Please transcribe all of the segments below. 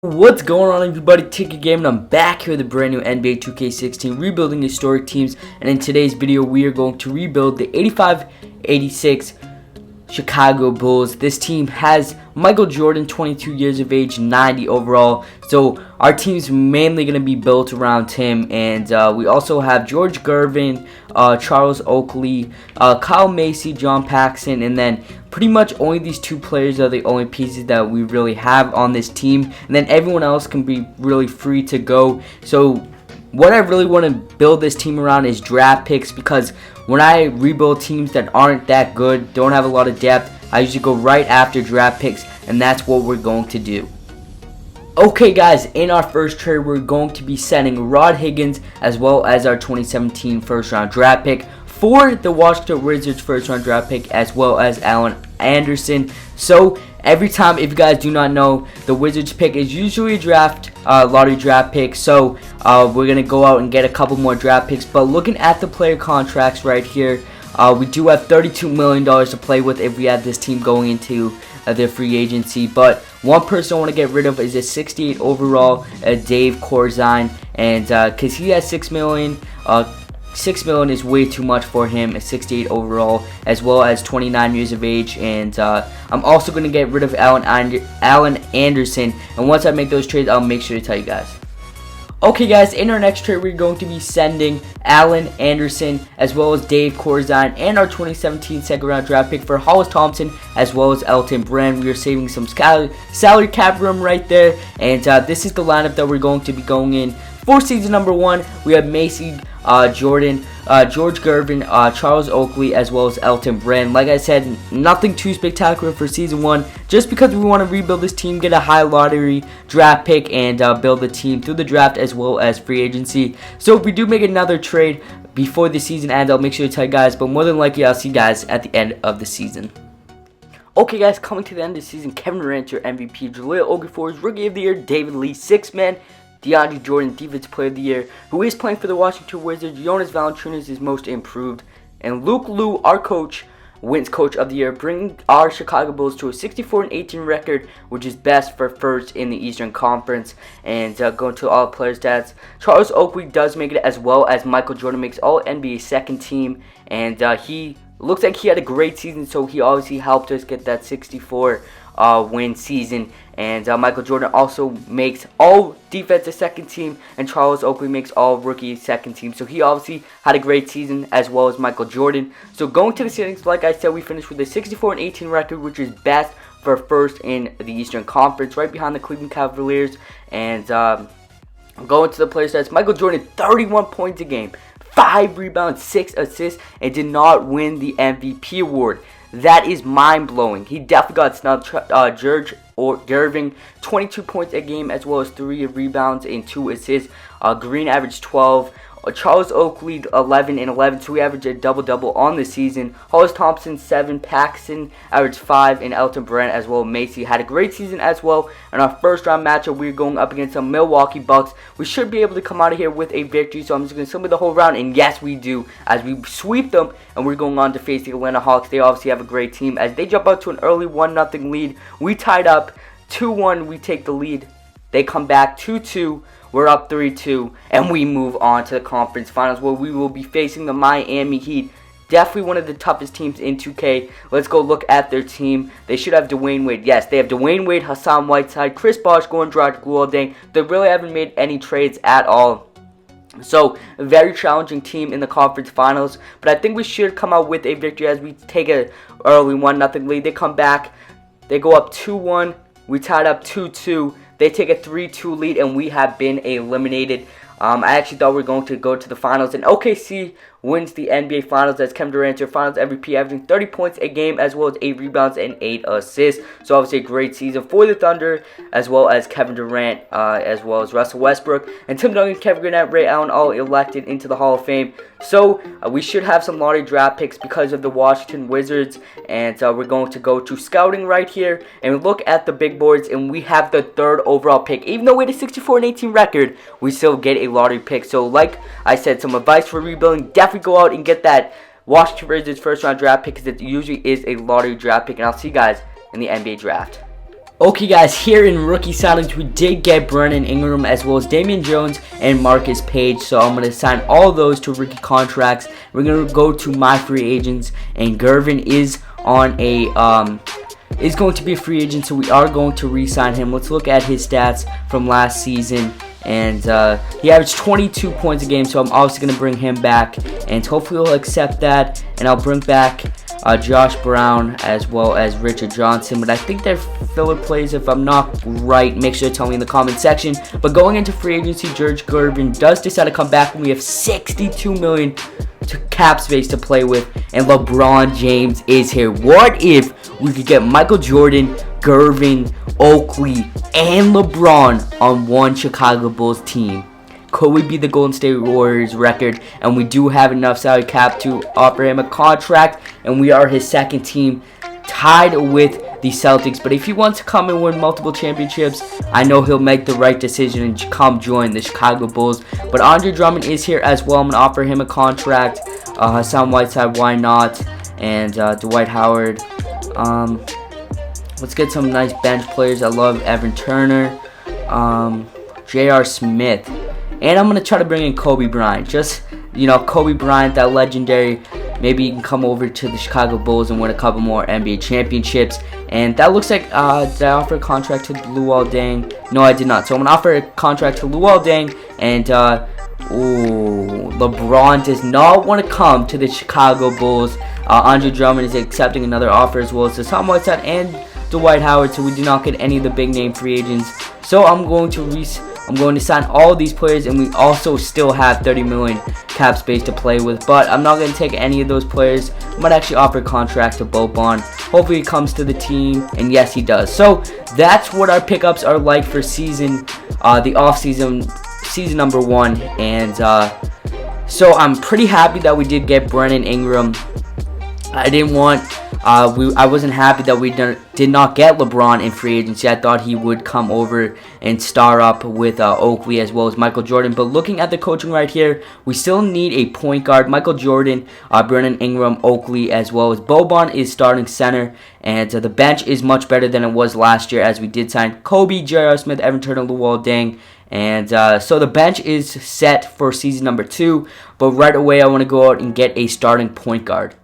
What's going on, everybody? Ticket Game, and I'm back here with a brand new NBA 2K16 rebuilding historic teams. And in today's video, we are going to rebuild the 85-86 Chicago Bulls. This team has Michael Jordan, 22 years of age, 90 overall. So our team's mainly going to be built around him. And we also have George Gervin, Charles Oakley, Kyle Macy, John Paxson, and then pretty much only these two players are the only pieces that we really have on this team. And then everyone else can be really free to go. So what I really want to build this team around is draft picks, because when I rebuild teams that aren't that good, don't have a lot of depth, I usually go right after draft picks, and that's what we're going to do. Okay guys, in our first trade, we're going to be sending Rod Higgins as well as our 2017 first round draft pick for the Washington Wizards first round draft pick, as well as Allen Anderson. So every time, if you guys do not know, the Wizards pick is usually a lottery draft pick. So we're going to go out and get a couple more draft picks. But looking at the player contracts right here, we do have $32 million to play with if we have this team going into their free agency. But one person I want to get rid of is a 68 overall Dave Corzine, and because he has $6 million. $6 million is way too much for him, a 68 overall, as well as 29 years of age. And I'm also going to get rid of Allen Anderson. And once I make those trades, I'll make sure to tell you guys. Okay guys, in our next trade, we're going to be sending Allen Anderson as well as Dave Corzine and our 2017 second round draft pick for Hollis Thompson as well as Elton Brand. We are saving some salary cap room right there. And this is the lineup that we're going to be going in. For season number 1, we have Macy, Jordan, George Gervin, Charles Oakley, as well as Elton Brand. Like I said, nothing too spectacular for season 1, just because we want to rebuild this team, get a high lottery draft pick, and build the team through the draft as well as free agency. So if we do make another trade before the season ends, I'll make sure to tell you guys, but more than likely I'll see you guys at the end of the season. Okay guys, coming to the end of the season, Kevin Durant, your MVP, Jahlil Okafor's Rookie of the Year, David Lee, Sixth Man, DeAndre Jordan, Defensive Player of the Year, who is playing for the Washington Wizards. Jonas Valanciunas is Most Improved. And Luke Liu, our coach, wins Coach of the Year, bringing our Chicago Bulls to a 64-18 record, which is best for first in the Eastern Conference. And going to all player stats, Charles Oakley does make it, as well as Michael Jordan makes All-NBA second team. And he looks like he had a great season, so he obviously helped us get that 64 win season. And Michael Jordan also makes all defensive second team, and Charles Oakley makes all rookie second team. So he obviously had a great season, as well as Michael Jordan. So going to the standings, like I said, we finished with a 64-18 record, which is best for first in the Eastern Conference, right behind the Cleveland Cavaliers. And going to the player stats, Michael Jordan, 31 points a game, 5 rebounds, 6 assists, and did not win the MVP award. That is mind-blowing. He definitely got snubbed. George Gervin, 22 points a game, as well as 3 rebounds and 2 assists. Green averaged 12. Charles Oakley, 11 and 11, so we averaged a double-double on the season. Hollis Thompson, 7. Paxson averaged 5, and Elton Brand as well. Macy had a great season as well. In our first-round matchup, we're going up against the Milwaukee Bucks. We should be able to come out of here with a victory, so I'm just going to summarize the whole round, and yes, we do, as we sweep them, and we're going on to face the Atlanta Hawks. They obviously have a great team, as they jump out to an early 1-0 lead. We tied up 2-1. We take the lead. They come back 2-2. We're up 3-2, and we move on to the conference finals, where we will be facing the Miami Heat. Definitely one of the toughest teams in 2K. Let's go look at their team. They should have Dwayne Wade. Yes, they have Dwayne Wade, Hassan Whiteside, Chris Bosh, Goran Dragic, all day. They really haven't made any trades at all. So, a very challenging team in the conference finals. But I think we should come out with a victory, as we take an early 1-0 lead. They come back. They go up 2-1. We tied up 2-2. They take a 3-2 lead, and we have been eliminated. I actually thought we were going to go to the finals, and OKC wins the NBA Finals as Kevin Durant, your Finals MVP, averaging 30 points a game, as well as 8 rebounds and 8 assists. So obviously a great season for the Thunder, as well as Kevin Durant, as well as Russell Westbrook, and Tim Duncan, Kevin Garnett, Ray Allen, all elected into the Hall of Fame. So we should have some lottery draft picks because of the Washington Wizards, and we're going to go to scouting right here and look at the big boards, and we have the 3rd overall pick. Even though we had a 64-18 record, we still get a lottery pick. So like I said, some advice for rebuilding: definitely go out and get that Washington Wizards first round draft pick, because it usually is a lottery draft pick. And I'll see you guys in the NBA draft. Okay guys, here in rookie signings we did get Brandon Ingram as well as Damian Jones and Marcus Page. So I'm going to sign all those to rookie contracts. We're going to go to my free agents, and Gervin is on a is going to be a free agent, so we are going to re-sign him. Let's look at his stats from last season. And he averaged 22 points a game, so I'm obviously going to bring him back, and hopefully he'll accept that. And I'll bring back Josh Brown as well as Richard Johnson, but I think they're filler plays. If I'm not right, make sure to tell me in the comment section. But going into free agency, George Gervin does decide to come back when we have $62 million to cap space to play with, and LeBron James is here. What if we could get Michael Jordan, Gervin, Oakley, and LeBron on one Chicago Bulls team? Could we beat the Golden State Warriors record? And we do have enough salary cap to offer him a contract, and we are his second team, tied with the Celtics. But if he wants to come and win multiple championships, I know he'll make the right decision and come join the Chicago Bulls. But Andre Drummond is here as well. I'm going to offer him a contract. Hassan Whiteside, why not? And Dwight Howard. Let's get some nice bench players. I love Evan Turner, J.R. Smith. And I'm going to try to bring in Kobe Bryant. Just, Kobe Bryant, that legendary. Maybe he can come over to the Chicago Bulls and win a couple more NBA championships. And that looks like, did I offer a contract to Luol Deng? No, I did not. So I'm going to offer a contract to Luol Deng. And, LeBron does not want to come to the Chicago Bulls. Andre Drummond is accepting another offer as well as Hassan Whiteside and Dwight Howard. So we do not get any of the big name free agents. So I'm going to sign all of these players, and we also still have $30 million cap space to play with. But I'm not going to take any of those players. I might actually offer a contract to Boban. Hopefully he comes to the team, and yes, he does. So that's what our pickups are like for the off-season, season number 1. And so I'm pretty happy that we did get Brandon Ingram. I wasn't happy that we did not get LeBron in free agency. I thought he would come over and star up with Oakley as well as Michael Jordan. But looking at the coaching right here, we still need a point guard. Michael Jordan, Brandon Ingram, Oakley, as well as Boban is starting center. And the bench is much better than it was last year, as we did sign Kobe, J.R. Smith, Evan Turner, Luol Deng. And so the bench is set for season number 2. But right away, I want to go out and get a starting point guard.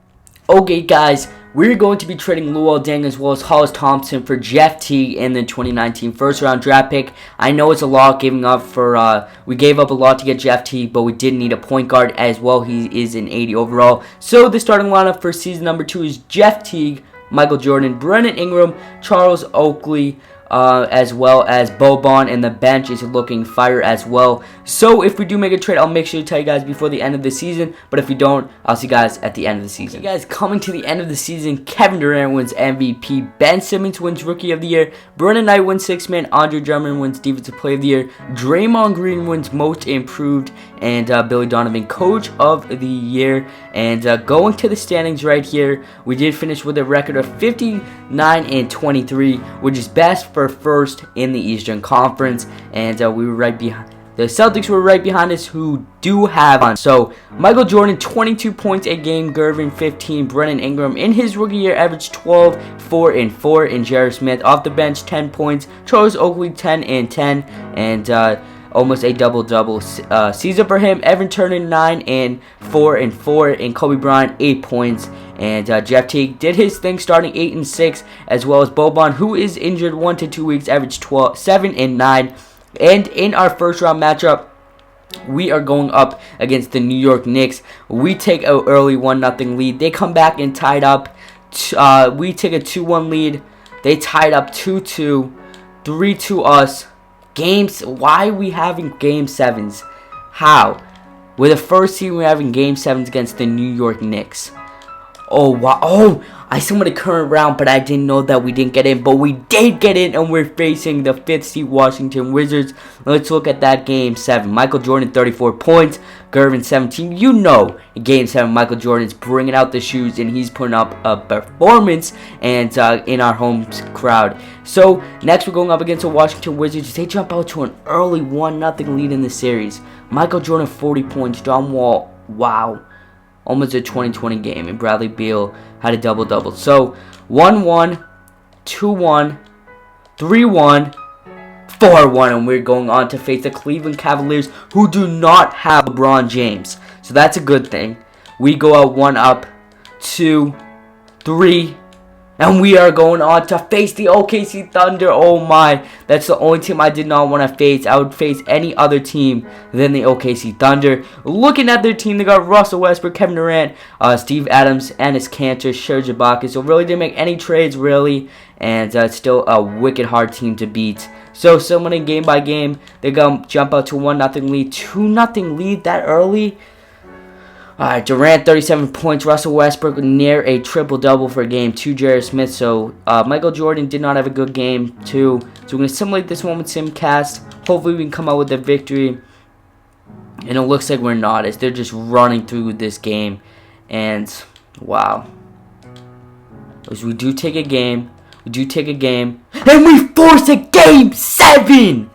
Okay, guys, we're going to be trading Luol Deng as well as Hollis Thompson for Jeff Teague in the 2019 first-round draft pick. I know it's a lot giving up for, we gave up a lot to get Jeff Teague, but we did need a point guard as well. He is an 80 overall. So the starting lineup for season number 2 is Jeff Teague, Michael Jordan, Brandon Ingram, Charles Oakley, as well as Boban, and the bench is looking fire as well. So if we do make a trade, I'll make sure to tell you guys before the end of the season, but if we don't, I'll see you guys at the end of the season. Okay, guys, coming to the end of the season, Kevin Durant wins MVP, Ben Simmons wins Rookie of the Year, Brandon Knight wins Sixth Man, Andre Drummond wins Defensive Player of the Year, Draymond Green wins Most Improved, and Billy Donovan Coach of the Year. And going to the standings right here, we did finish with a record of 59-23, which is best for first in the Eastern Conference. And we were right behind. The Celtics were right behind us, who do have on. So Michael Jordan, 22 points a game. Gervin, 15. Brandon Ingram in his rookie year averaged 12, 4 and 4. And J.R. Smith off the bench, 10 points. Charles Oakley, 10 and 10. And almost a double-double season for him. Evan Turner, 9 and 4 and 4. And Kobe Bryant, 8 points. And Jeff Teague did his thing, starting 8 and 6, as well as Boban, who is injured 1 to 2 weeks, averaged 7 and 9. And in our first round matchup, we are going up against the New York Knicks. We take an early 1-0 lead. They come back and tied up. We take a 2-1 lead. They tied up 2-2, 3-2 us. Why are we having game 7s? How? We're the first team we're having game 7s against the New York Knicks. Oh, wow. Oh, I saw the current round, but I didn't know that we didn't get in. But we did get in, and we're facing the 5th seed Washington Wizards. Let's look at that game 7. Michael Jordan, 34 points. Gervin, 17. You know, in game 7, Michael Jordan's bringing out the shoes, and he's putting up a performance and in our home crowd. So, next we're going up against the Washington Wizards. They jump out to an early 1-0 lead in the series. Michael Jordan, 40 points. John Wall, wow. Almost a 2020 game, and Bradley Beal had a double-double. So, 1-1, 2-1, 3-1, 4-1, and we're going on to face the Cleveland Cavaliers, who do not have LeBron James. So that's a good thing. We go out 1-up, 2, 3, and we are going on to face the OKC Thunder. Oh my, that's the only team I did not want to face. I would face any other team than the OKC Thunder. Looking at their team, they got Russell Westbrook, Kevin Durant, Steve Adams, Enes Kanter, Serge Ibaka. So really didn't make any trades really, and it's still a wicked hard team to beat. So summoning game by game, they go jump out to 1-0 lead, 2-0 lead that early. Alright, Durant 37 points, Russell Westbrook near a triple-double for game 2, J.R. Smith. So Michael Jordan did not have a good game too. So we're going to simulate this one with SimCast. Hopefully we can come out with a victory. And it looks like we're not, as they're just running through this game. And wow. As we do take a game. And we force a game 7!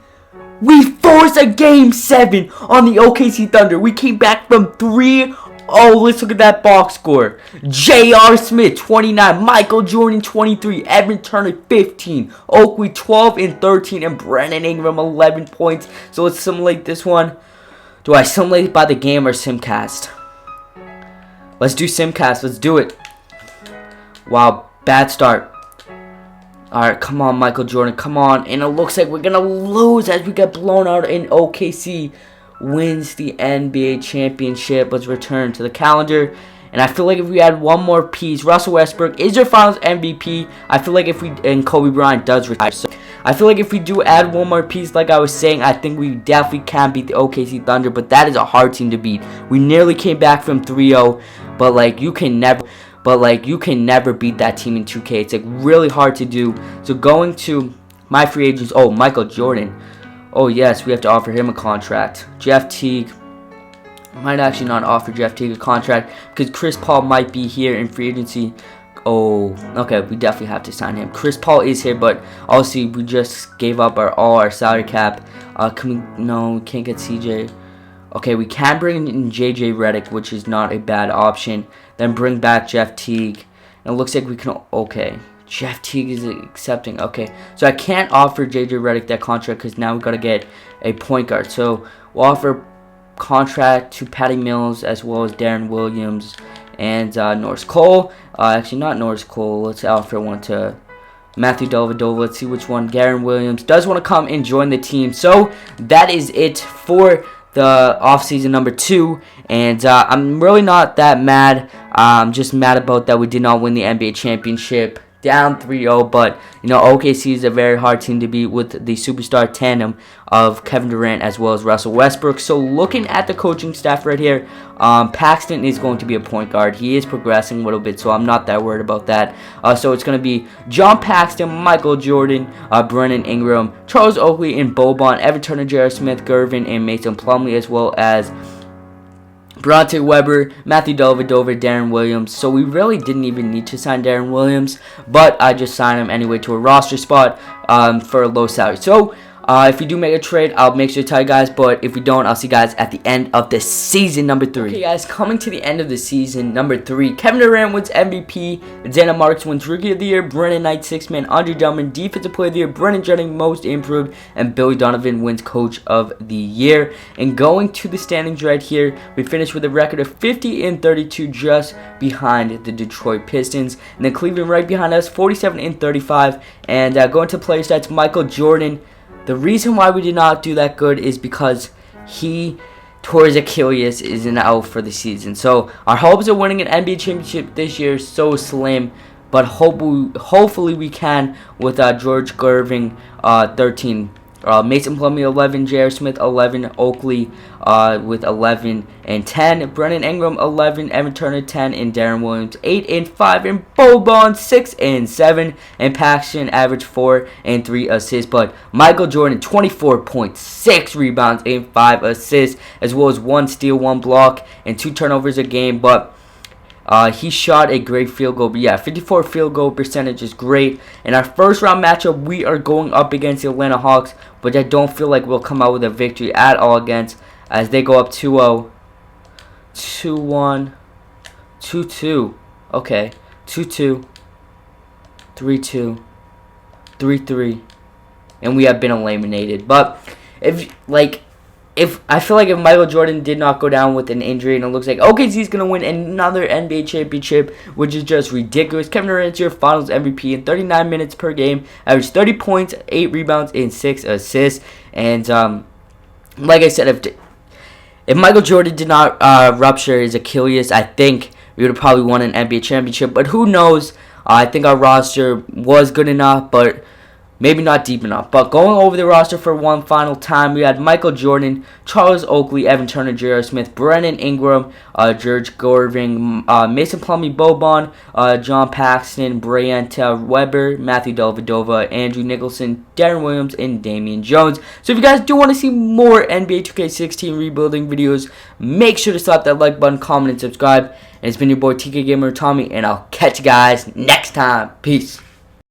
We force a game 7 on the OKC Thunder. We came back from 3-0. Let's look at that box score. J.R. Smith, 29. Michael Jordan, 23. Evan Turner, 15. Oakley, 12 and 13. And Brandon Ingram, 11 points. So let's simulate this one. Do I simulate it by the game or SimCast? Let's do SimCast. Let's do it. Wow, bad start. Alright, come on, Michael Jordan, come on. And it looks like we're going to lose as we get blown out in OKC. Wins the NBA championship. Let's return to the calendar. And I feel like if we add one more piece, Russell Westbrook is your finals MVP. I feel like if we, and Kobe Bryant does retire. So I feel like if we do add one more piece, like I was saying, I think we definitely can beat the OKC Thunder. But that is a hard team to beat. We nearly came back from 3-0. But like, you can never beat that team in 2K. It's like really hard to do. So going to my free agents. Oh, Michael Jordan. Oh yes, we have to offer him a contract. Jeff Teague. Might actually not offer Jeff Teague a contract because Chris Paul might be here in free agency. Oh, okay, we definitely have to sign him. Chris Paul is here, but obviously we just gave up all our salary cap. No, we can't get CJ. Okay, we can bring in JJ Redick, which is not a bad option. Then bring back Jeff Teague. And it looks like we can... Okay, Jeff Teague is accepting. Okay, so I can't offer JJ Redick that contract because now we got to get a point guard. So we'll offer contract to Patty Mills as well as Darren Williams and Norris Cole. Actually, not Norris Cole. Let's offer one to Matthew Dellavedova. Let's see which one. Darren Williams does want to come and join the team. So that is it for the offseason number 2, and I'm really not that mad. I'm just mad about that we did not win the NBA championship, down 3-0. But you know, OKC is a very hard team to beat with the superstar tandem of Kevin Durant as well as Russell Westbrook. So looking at the coaching staff right here, Paxton is going to be a point guard. He is progressing a little bit, so I'm not that worried about that. So it's going to be John Paxton, Michael Jordan, Brandon Ingram, Charles Oakley, and Boban, Evan Turner, J.R. Smith, Gervin, and Mason Plumlee, as well as Bronte Weber, Matthew Dellavedova, Darren Williams. So we really didn't even need to sign Darren Williams, but I just signed him anyway to a roster spot for a low salary. So if you do make a trade, I'll make sure to tell you guys. But if we don't, I'll see you guys at the end of the season number 3. Okay, guys, coming to the end of the season number 3. Kevin Durant wins MVP. Dana Marks wins Rookie of the Year. Brennan Knight, 6th man. Andre Drummond, Defensive Player of the Year. Brennan Jennings, Most Improved. And Billy Donovan wins Coach of the Year. And going to the standings right here, we finished with a record of 50 and 32, just behind the Detroit Pistons. And then Cleveland right behind us, 47 and 35. And going to player stats, Michael Jordan. The reason why we did not do that good is because he tore his Achilles, isn't out for the season. So our hopes of winning an NBA championship this year is so slim, but hopefully we can with George Gervin 13. Mason Plumlee 11, J.R. Smith 11, Oakley with 11 and 10, Brandon Ingram 11, Evan Turner 10, and Darren Williams 8 and 5, and Boban 6 and 7, and Paxton average 4 and 3 assists. But Michael Jordan 24 points, 6 rebounds, and 5 assists, as well as 1 steal, 1 block, and 2 turnovers a game. But he shot a great field goal. But yeah, 54 field goal percentage is great. In our first round matchup, we are going up against the Atlanta Hawks, but I don't feel like we'll come out with a victory at all against, as they go up 2-0, 2-1, 2-2. Okay, 2-2, 3-2, 3-3, and we have been eliminated. But if I feel like if Michael Jordan did not go down with an injury, and it looks like OKC's going to win another NBA championship, which is just ridiculous. Kevin Durant's your finals MVP in 39 minutes per game, averaged 30 points, 8 rebounds, and 6 assists. And like I said, if Michael Jordan did not rupture his Achilles, I think we would have probably won an NBA championship. But who knows? I think our roster was good enough, but maybe not deep enough. But going over the roster for one final time, we had Michael Jordan, Charles Oakley, Evan Turner, J.R. Smith, Brennan Ingram, George Gorving, Mason Plumlee, Boban, John Paxson, Brianta Weber, Matthew Dellavedova, Andrew Nicholson, Darren Williams, and Damian Jones. So if you guys do want to see more NBA 2K16 rebuilding videos, make sure to slap that like button, comment, and subscribe. And it's been your boy TK Gamer Tommy, and I'll catch you guys next time. Peace.